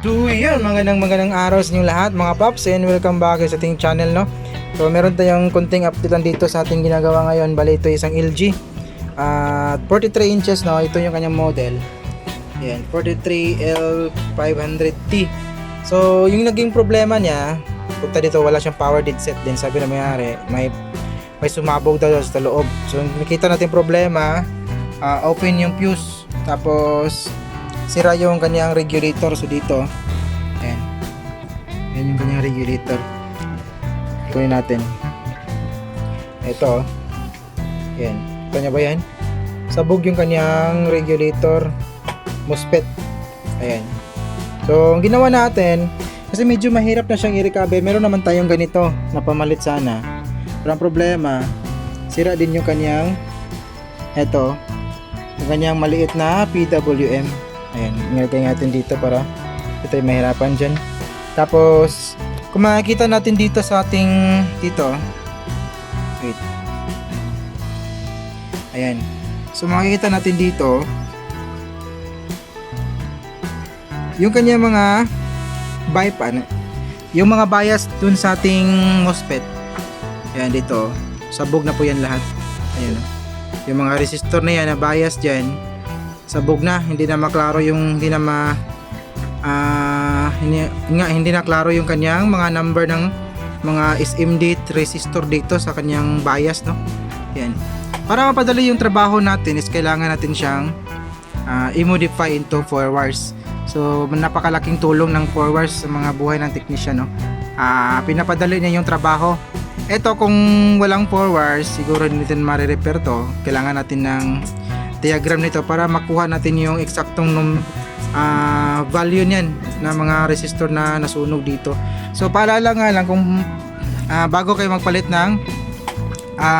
So yun, magandang araw sa inyo lahat mga paps, and welcome back sa ating channel, no. So meron tayong konting update lang dito sa ating ginagawa ngayon. Bali ito isang LG 43 inches, no. Ito yung kanyang model. Yan, 43L500T. So yung naging problema niya, punta dito wala siyang power dead set din. Sabi na may sumabog daw sa loob. So nakita natin problema, open yung fuse, tapos sira yung kanyang regulator. So dito, ayan yung kanyang regulator. Kunin natin ito, ayan, kanya ba yan? Sabog yung kanyang regulator MOSFET. Ayan, so ang ginawa natin, kasi medyo mahirap na siyang i-recover, meron naman tayong ganito na pamalit sana, pero ang problema, sira din yung kanyang yung kanyang maliit na PWM. Ayan, inilagay natin dito para ito ay mahirapan dyan. Tapos kung makikita natin dito sa ating wait, ayan, so makikita natin dito yung kanya mga yung mga bias dun sa ating MOSFET. Ayan, dito sabog na po yan lahat. Ayan, yung mga resistor na yan na bias dyan, sabog na, hindi na maklaro yung hindi na klaro yung kanyang mga number ng mga SMD resistor dito sa kanyang bias, no. Yan. Para mapadali yung trabaho natin is kailangan natin siyang i-modify into 4 wires. So napakalaking tulong ng 4 wires sa mga buhay ng technician, no. Pinapadali niya yung trabaho. Ito kung walang 4 wires, siguro hindi natin ma-repair to. Kailangan natin ng diagram nito para makuha natin yung eksaktong value niyan na mga resistor na nasunog dito. So paalala nga lang, kung bago kayo magpalit ng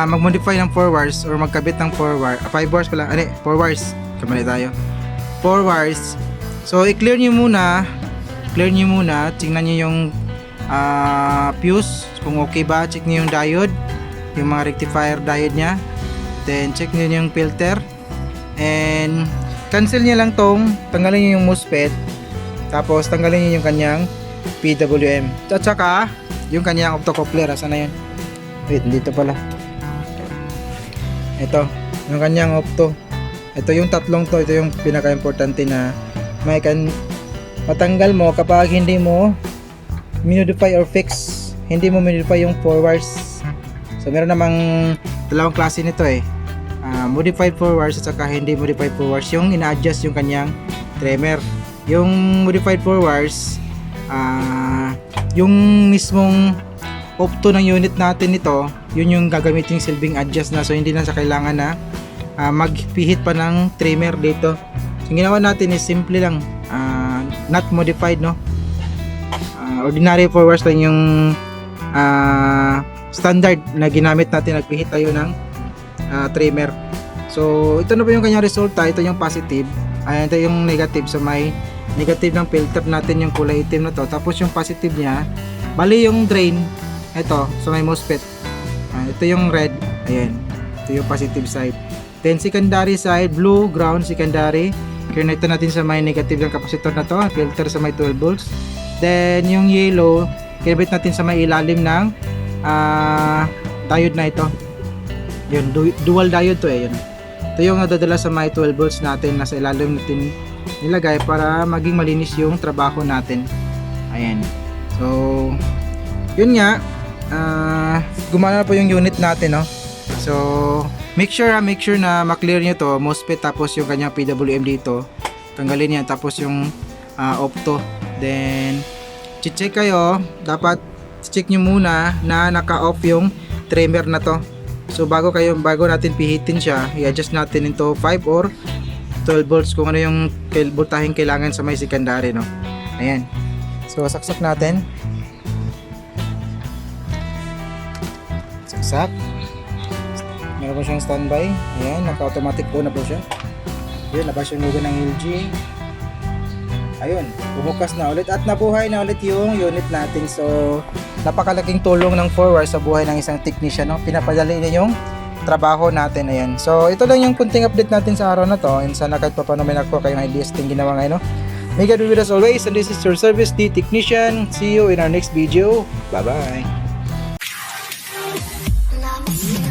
mag-modify ng 4 wires or magkabit ng 4 wires 4 wires, kamali tayo, 4 wires. So i-clear nyo muna, tingnan nyo yung fuse kung okay ba, check nyo yung diode, yung mga rectifier diode nya, then check nyo yung filter, and cancel niya lang tanggalin niyo yung MOSFET, tapos tanggalin niyo yung kanyang PWM, at saka yung kanyang optocoupler. Asan na yun? Wait, dito pala. Ito, yung kanyang opto. Ito yung tatlong to, ito yung pinaka-importante na matanggal mo kapag hindi mo modify or fix, hindi mo modify yung 4 wires. So meron namang dalawang klase nito modified 4 wires at saka hindi modified 4 wires, yung ina-adjust yung kanyang trimmer. Yung modified 4 wires, yung mismong opto ng unit natin nito, yun yung gagamitin silbing adjust na, so hindi na sa kailangan na magpihit pa ng trimmer dito. So ginawa natin is simple lang, not modified, no. Ordinary 4 wires lang yung standard na ginamit natin, nagpihit tayo ng trimmer. So ito na po yung kanyang resulta. Ito yung positive, ito yung negative. So may negative ng filter natin, yung kulay itim na to. Tapos yung positive niya, bali yung drain, ito, so may MOSFET, ito yung red, ayan, ito yung positive side. Then secondary side, blue, ground, secondary. Connect natin sa may negative ng capacitor na to, filter sa may 12 volts. Then yung yellow, kinabit natin sa may ilalim ng diode na ito. Yun, dual diode to yun. Ito yung nadadala sa may 12 volts natin, nasa ilalim natin nilagay para maging malinis yung trabaho natin. Ayan. So yun nga, gumana na po yung unit natin, no. So make sure na ma-clear nyo to, MOSFET, tapos yung kanyang PWM dito, tanggalin yan, tapos yung opto. Then check kayo, dapat check nyo muna na naka-off yung trimmer na to. So bago natin pihitin siya, i-adjust natin into 5 or 12 volts kung ano yung voltaheng kailangan sa may secondary, no. Ayan. So saksak natin. Saksak. Meron po siyang standby. Ayan, naka-automatic po na po siya. Ayan, labas yung logo ng LG. Ayun, bumukas na ulit at nabuhay na ulit yung unit natin. So napakalaking tulong ng 4 wires sa buhay ng isang technician, no? Pinapadali niya yung trabaho natin. Ayan. So ito lang yung kunting update natin sa araw na to, and sana kahit pa paano may nakuha kayong ideas ting ginawa ngayon, no? May God be with us always, and this is your Service D Technician. See you in our next video. Bye-bye. Namaste.